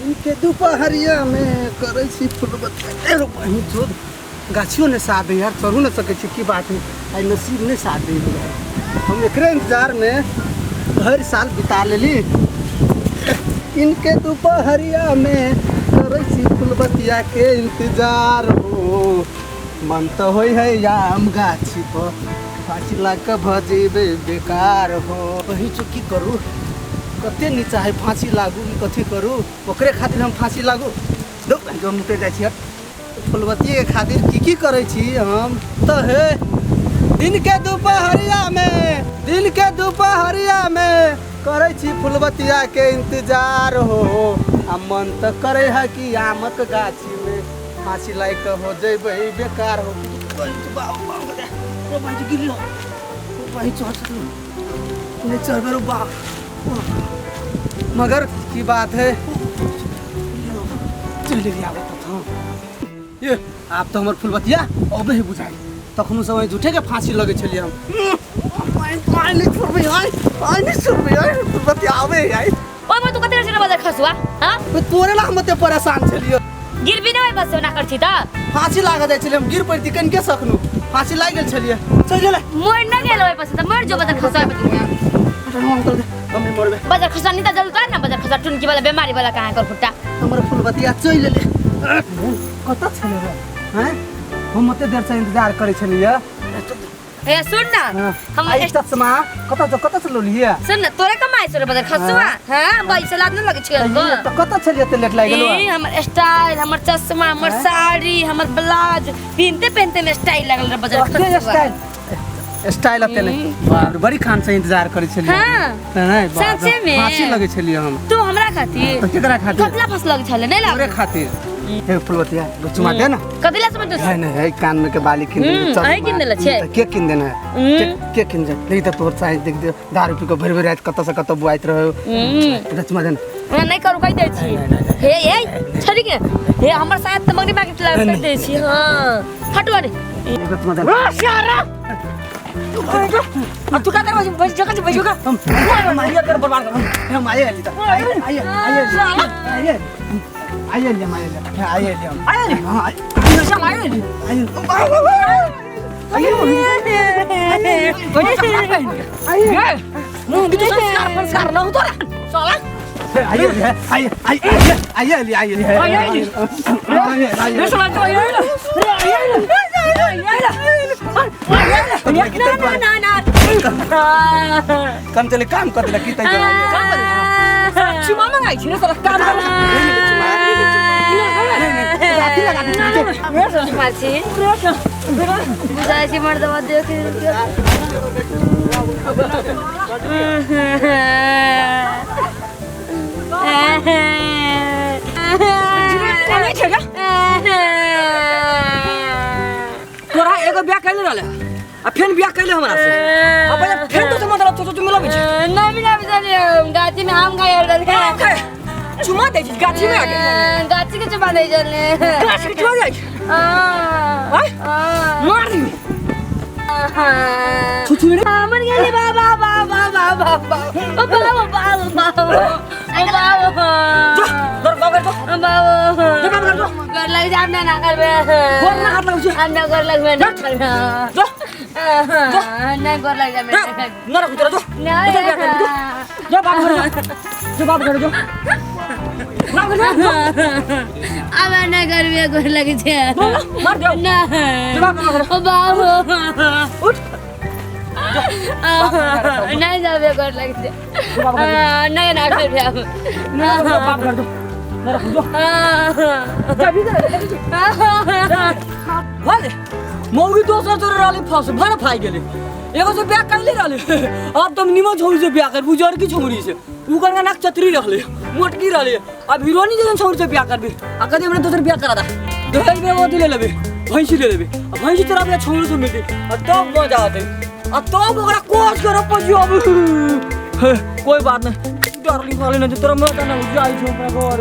इनके दोपहरिया में करे छी फुलबतिया रो वहीं चोद गाछियों ने साथ दे यार चढ़ू न सके छी की बात है आई नसीब ने साथ दे हम एकरे इंतजार में हर साल बिता लेली इनके दोपहरिया में करे छी फुलबतिया के इंतजार हो मन तो होई है याम गाछी पर फांसी लाग भजेबे बेकार हो वही चुकी करू कते नीचा है फांसी लागू कि कथी करू ओकरे खातिर हम फांसी लागू दो जो मुते जाइ छी फुलबती के खातिर की करे छी हम तो हे दिन के दोपहरिया में करे छी फुलबतिया के इंतजार हो आ मन तो करे है कि आमक गाछी में फांसी लाग हो जेबे बेकार हो मगर की बात है ये आप तो हमारे फुलबतिया अबे ही बुझाई तखनु समय झूठे के फांसी लगे छलिए हम फुलबतिया आवे आई ओए मैं तू कते से बजा खसुआ हां तोरे ला हम ते परेशान छलिए गिर भी नहीं बस ना करती त फांसी लाग जाय छलिए हम गिर पड़ती कन के सकनु फांसी लाग गेल छलिए चल गेले मोर न गेल ओए पस त मर जो बजा खसुआ हम मरबे बजा खसुआ नहीं त जलता ना बजा खसुआ टुनकी वाला बीमारी वाला कहां कर फुट्टा हमर फुलबतिया चल ले कत छले रे हैं हम मते देर से इंतजार करे छलिए ए सुन ना हम चश्मा कत चलो लिए सुन ना तोरे कमाई से बजा खसुआ हां भाई से लाद न लगे छल तो कत छलिए ते लेट लाग गेलो ए हमर स्टाइल हमर चश्मा हमर साड़ी हमर ब्लाउज पहनते में स्टाइल लागल रे बजा खसुआ स्टाइल अते नहीं बड़ी खान से इंतजार करे छलिए हां नहीं सच्चे में फांसी लगे छलिए हम तू हमरा खातिर तो केकरा खातिर कतला फस लगे छले नहीं लाग तोरे खातिर हे फुलबतिया चुमा दे ना कतला समझ नहीं नहीं है कान में के बाली किन दे आई किन देला छे के किन देना है के किन दे नहीं तो तोर चाहे देख दे दारू पी को भर भर रात कत से कत बुआइत रहो चुमा दे ना नहीं करू कहि दे छी हे ए छड़ी के हे हमर साथ त मंगनी मांगे ला कर दे छी हां हटवा रे चुमा दे शारा अब तू क्या कर बस जगह से बजूगा हम मारिया कर बर्बाद कर हम आए अली आइए ले मारिया आइए ले हां आइए शाम आइए संस्कार ना होतो साला कम चले काम कर दिला की तई चुमा मंगाई छी रे साला काम राती लगा दी मारছি बुझाइছি मर्द मत देख तोरा एगो ब्याह कैले रहले आ फेन ब्याह कैले हमरा से अब फेन तो मतलब तो मिलबे छै नहीं मिला बिचारी गाछी में आम खाए रहल चुमा दे छी गाछी में आके गाछी के चुमा दे जले गाछी के चुमा जाय मार दी छुछुरे मर गेली बाबा बाबा बाबा बाबा बाबा दर बाबा तो बाबा कर लग जा ना करबे गोर ना हाथ लग हम ना कर लगबे ना करबे नहीं कर लग जा ना रख तेरा जो बाप घर जो अब ना करबे कर लग जा मार दो ना बाबा उठ नहीं जाबे कर लग जा नहीं ना करबे अब ना बाप घर जो ना रख दो जब भले मौगी दोसर जोर रहले फस भर फाइ गेले एगो से ब्याह कैले रहले अब तुम निमो छोरी से ब्याह कर बुजर की छोरी से उ करना नाक चतरी रखले मोटकी रहले अब हीरोनी जन छोरी से ब्याह करबे आ कदे हमने दोसर ब्याह करा दा दहेज में वो ले लेबे भैंसी ले लेबे अब भैंसी तेरा ब्याह छोरी से मिलते अब तब मजा आते अब तब ओकरा कोस कर पजियो अब कोई बात नहीं डार्लिंग वाले ने तेरा मत ना जाई छो अपना घर